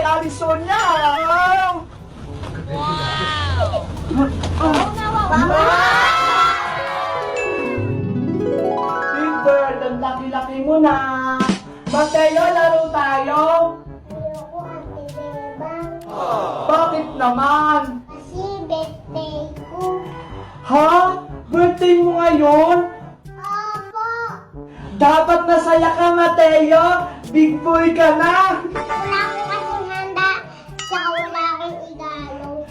kay Aling Sonia. Big Bird, ang laki-laki mo na. Mateo, laro tayo. Ayoko, Ate Beba. Bakit naman? Kasi birthday ko. Ha? Birthday mo ngayon? Opo. Dapat masaya ka, Mateo. Big boy ka na. Wala ko kasing handa. Tsaka wala akong igalo.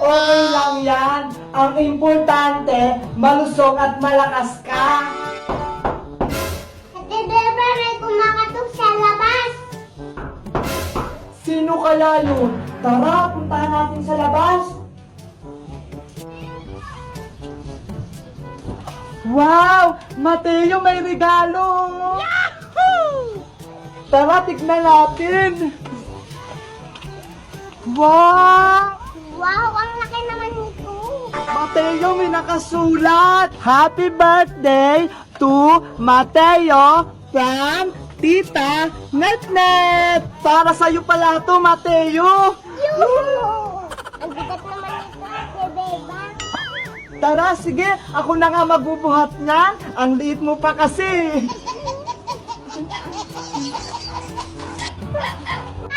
Okay lang yan. Ang importante, malusog at malakas ka. Ate Beba, may kumakatok sa labas. Sino kaya yun? Tara, puntahan natin sa labas. Wow! Mateo, may regalo! Yahoo! Tara, tignan natin. Wow! Wow, ang laki naman nito. Mateo, may nakasulat. Happy birthday to Mateo from Tita Netnet. Para sa'yo pala to, Mateo. Yoo! Ang bigat naman nito, Ate Beba. Tara, sige. Ako na nga magbubuhat niyan. Ang liit mo pa kasi.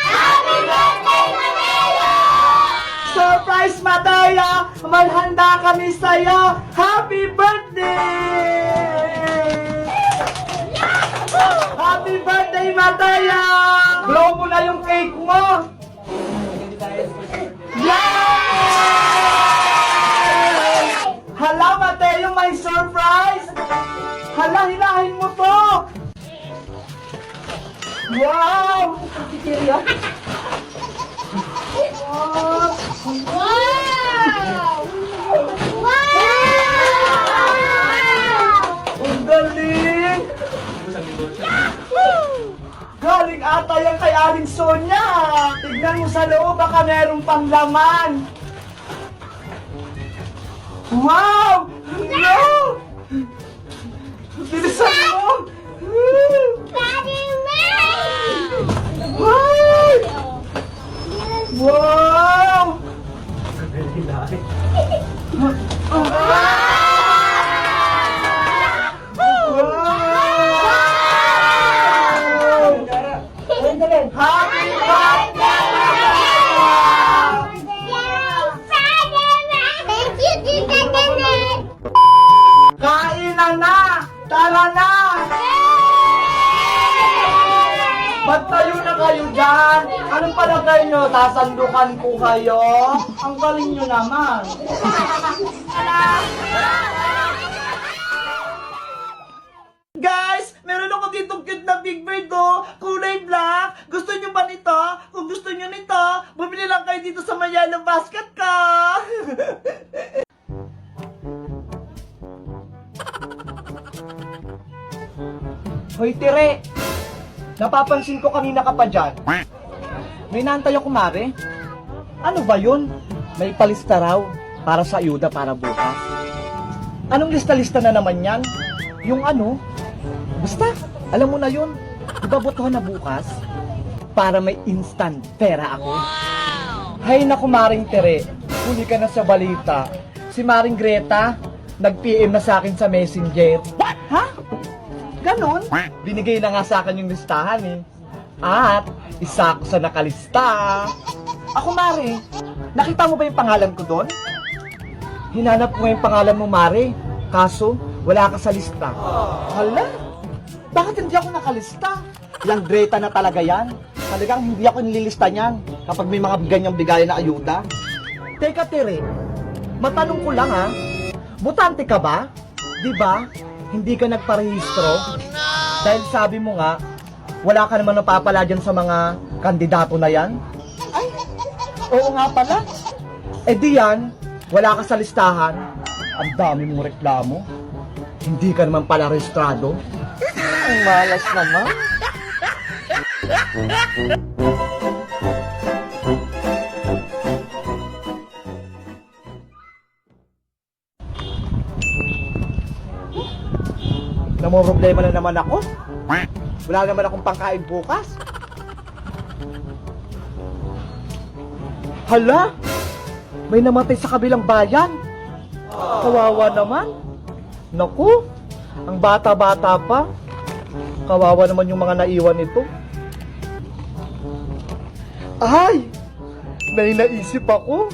Happy birthday, Mateo! Surprise, Mateo! May handa kami sa'yo. Happy birthday! Happy birthday, Mateo! Blow mo na yung cake mo! Yay! Hala, Mateo, may surprise! Hala, hilahin mo to! Wow! Wow! Wow! Wow! Ang galing! Galing ata yan kay Aling Sonia. Tignan mo sa loob, baka meron pang laman. Wow! No! Bilisan mo! Daddy May! Wow! Wow! Wow! Happy birthday! Thank you, Tita Janet! Kainan na! Tara na! Magtayo na kayo dyan! Anong palagay nyo? Sasandukan ko kayo? Ang galing nyo naman! Guys! Meron ako ditong cute na Big Bird oh! Kulay black! Gusto nyo ba nito? Kung gusto nyo nito, bumili lang kayo dito sa may yellow basket ko! Hoy, Tire! Napapansin ko kanina ka pa dyan. May naantay ako, Mare. Ano ba yun? May palista raw para sa ayuda para bukas. Anong lista-lista na naman yan? Yung ano? Basta, alam mo na yun. Ibabotohan na bukas para may instant pera ako. Hay naku, Maring Tere. Huli ka na sa balita. Si Maring Greta, nag-PM na sa akin sa Messenger. What? Ha? Ganon? Binigay na nga sa akin yung listahan eh. At isa ako sa nakalista. Ako, Mare, nakita mo ba yung pangalan ko doon? Hinanap ko yung pangalan mo, Mare. Kaso, wala ka sa lista. Hala? Bakit hindi ako nakalista? Yang Greta na talaga yan. Talagang hindi ako nililista niyan kapag may mga ganyang bigayan na ayuda. Teka, Tere, matanong ko lang ha, botante ka ba? Di ba? Hindi ka nagparehistro? Dahil sabi mo nga, wala ka naman napapala dyan sa mga kandidato na yan? Ay, oo nga pala. Eh di yan, wala ka sa listahan. Ang dami mong reklamo. Hindi ka naman pala rehistrado. Ang malas naman. Problema na naman ako. Wala naman akong pangkain bukas. Hala! May namatay sa kabilang bayan. Kawawa naman. Naku, ang bata-bata pa. Kawawa naman yung mga naiwan nito. Ay! May naisip ako.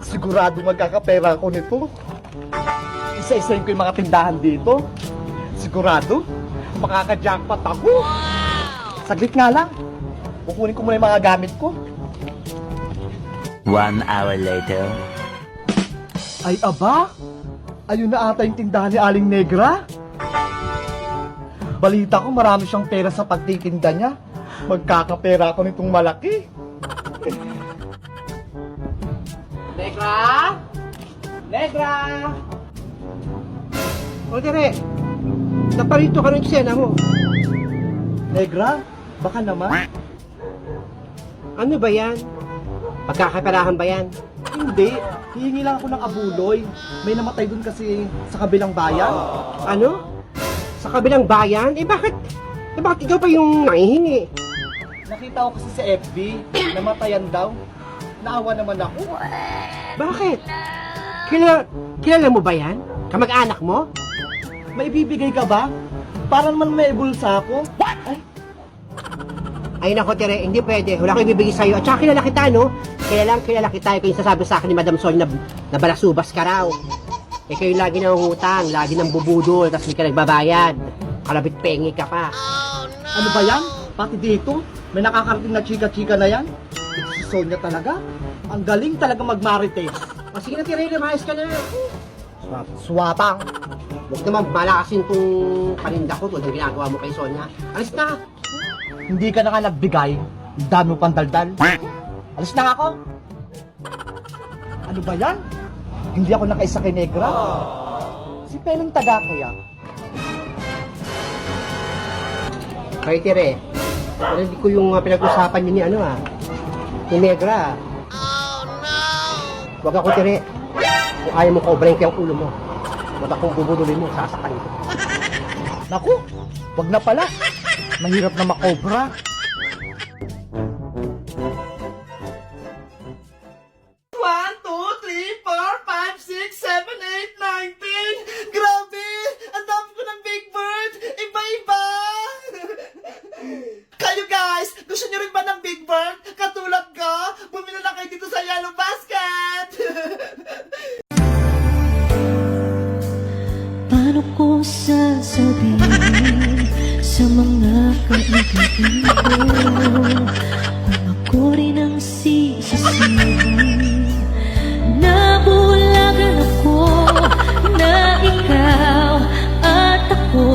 Sigurado magkakapera ako nito. Isa-isayin ko yung mga tindahan dito. Sigurado, makaka-jackpot ako. Saglit nga lang. Kukunin ko muna yung mga gamit ko. 1 hour later. Ay aba, ayun na ata yung tindahan ni Aling Negra. Balita ko marami siyang pera sa pagtitinda niya. Magkakapera ako nitong malaki. Negra? Negra? O dire, naparito ka ng eksena mo. Negra? Baka naman. Ano ba yan? Pagkakaperahan ba yan? Hindi. Hihingi lang ako ng abuloy. May namatay dun kasi sa kabilang bayan. Ano? Sa kabilang bayan? Bakit ikaw pa yung nangihingi? Nakita ko kasi sa FB, namatayan daw. Naawa naman ako. Bakit? Kilala mo ba yan? Kamag-anak mo? May ibibigay ka ba? Para naman may bulsa ako. Ay nako Tere, hindi pwede. Wala ko ibibigay sa'yo. At saka kilala kita, no? Kilala kita. Ikaw yung sasabi sa akin ni Madam Sol na balasubas ka raw. Ikaw yung lagi nangungutang, lagi nang bubudol, tapos hindi ka nagbabayad. Kalabit pengi ka pa. Ano ba yan? Pati dito, may nakakarating na chika-chika na yan. Ito si Sonia talaga. Ang galing talaga magmarites. O sige na Tere, lumayas ka na. Swapang. Huwag naman malakasin tong paninda ko tulad ng ginagawa mo kay Sonia. Alis na! Hindi ka na nga nagbigay. Ang dami mo pang daldal. Alis na nga ako. Ano ba yan? Hindi ako nakaisa kay Negra. Si Peneng taga kaya. Kay Tere, hindi ko yung pinag-usapan niyo ni ni Negra. Huwag ako Tere. Kung ayaw mo kobrahin ko yung ulo mo. Huwag akong bubudulin mo, sasaktan ko. Naku, wag na pala. Mahirap na makobra. One, two, three, four, five, six, seven, eight, 19. Grabe! Ang dami ko ng Big Bird! Iba-iba! Kayo guys, gusto niyo rin ba ng Big Bird? Katulad ko, bumili na kayo dito sa Yellow Basket! Paano ko sasabihin sa mga kaibigan ko kung ako rin ang sisisihin? Nabulagan ako na ikaw at ako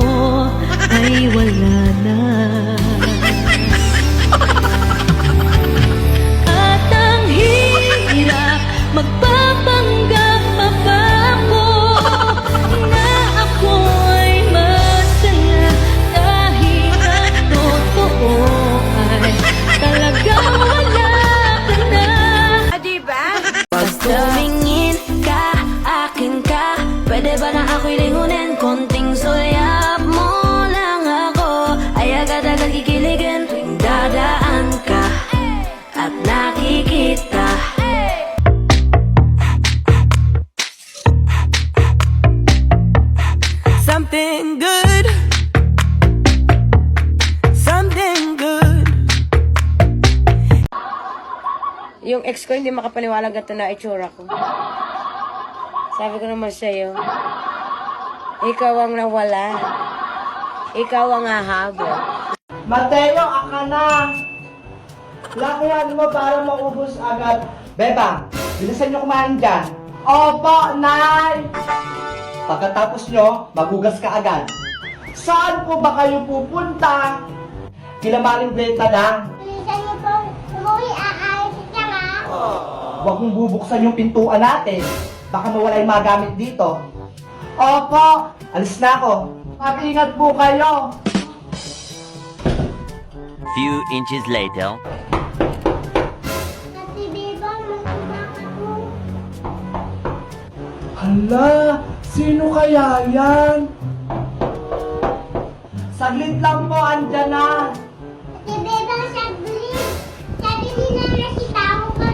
ay wala na. At ang hirap magpapanggap pa ba ako na ako ay masaya kahit ang totoo ay talagang wala ka na. Pag tumingin ka, akin ka, pwede ba na ako'y lingunin? Konting sulyap mo lang ako ay agad-agad kikiligin tuwing dadaan ka at nakikita. Something good. Something good. Yung ex ko hindi makapaniwala ganito na itsura ko. Sabi ko naman sa'yo, ikaw ang nawala. Ikaw ang hahabol. Mateo, aka na! Lakihan mo para maubos agad. Beba, bilisan nyo kumain dyan. Opo, Nay! Pagkatapos nyo, magugas ka agad. Saan po ba kayo pupunta? Kila Maring Bleta lang. Bilisan niyo po, umuwi, aalis ka nga. Huwag mong bubuksan yung pintuan natin. Baka mawala yung mga gamit dito. Opo, alis na ako. Mag-ingat po kayo. Few inches later. Ate Beba, magkakak mo. Hala, sino kaya yan? Saglit lang po, andyan na. Ate Beba, saglit. Sabi ni Nana si tao ka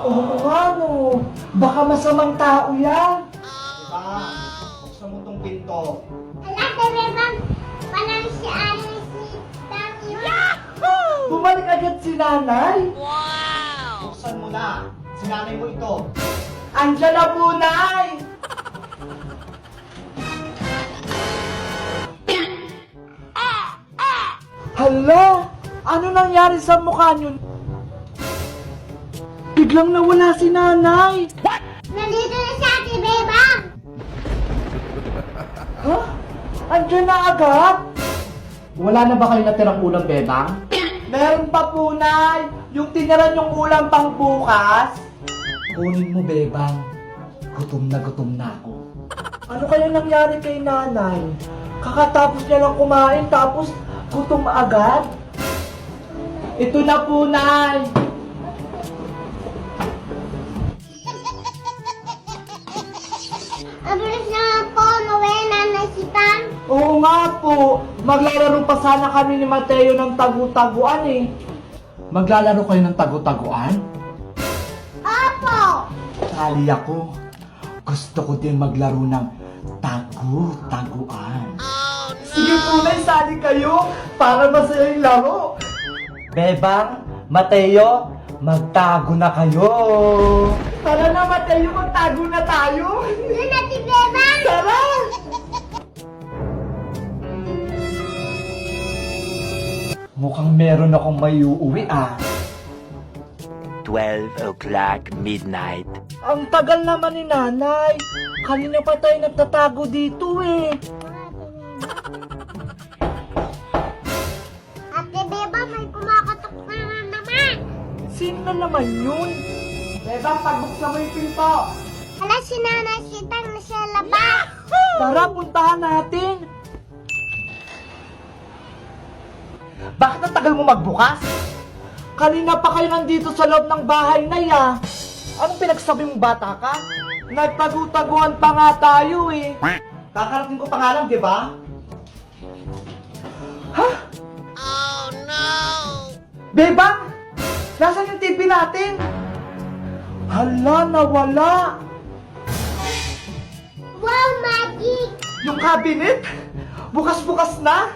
Oo nga no. Baka masamang tao yan. Diba? Buksan mo tong pinto. Ala, Bebang, parang si Alice si Tati. Bumalik agad si nanay. Buksan mo na. Si nanay mo ito. Andiyan na po, nay! Hala! Ano nangyari sa mukha niyo? Biglang nawala si nanay. Nandito na si Ate Bebang. Ha? Andiyan na agad? Wala na ba kayo natirang ulam, Bebang? Meron pa po, nay. Yung tiniran yung ulam pang bukas. Kunin mo, Bebang. Gutom na ako. Ano kaya nangyari kay nanay? Kakatapos niya lang kumain, tapos gutom agad? Ito na po, nay. Abilis na po, nawala na si Tang. Oo nga po. Maglalaro pa sana kami ni Mateo ng tagu-taguan eh. Maglalaro kayo ng tagu-taguan? Opo. Sali ako. Gusto ko din maglaro ng tagu-taguan. Sige po, nay, sali kayo para masaya yung laro. Bebang, Mateo, magtago na kayo. Tara na, Mateo, magtago na tayo. Doon na si Bebang. Tara! Mukhang meron akong may uuwi ah. 12 o'clock midnight. Ang tagal naman ni nanay. Kanina pa tayo nagtatago dito eh. Ate Bebang, may kumakatok na naman. Sino na naman yun? Bebang, pagbuksan mo yung pinto. Hala, si Nanay si Tang na siya labas. Tara, puntahan natin. Bakit ang tagal mo magbukas? Kanina pa kayo nandito sa loob ng bahay na ya. Anong pinagsabi mong bata ka? Nagtagu-taguan pa nga tayo eh. Kakarating ko pa nga lang, di ba? Ha? Oh no! Bebang! Nasaan yung TV natin? Hala, nawala! Wow, magic. Yung cabinet? Bukas-bukas na?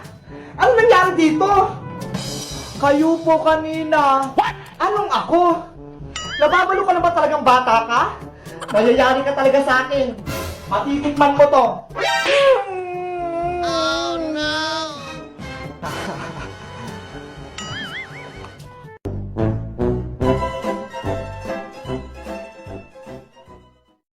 Ano nangyari dito? Kayo po kanina. What? Anong ako? Nababalo ka na ba talagang bata ka? Nayayari ka talaga sa akin. Matitikman mo to.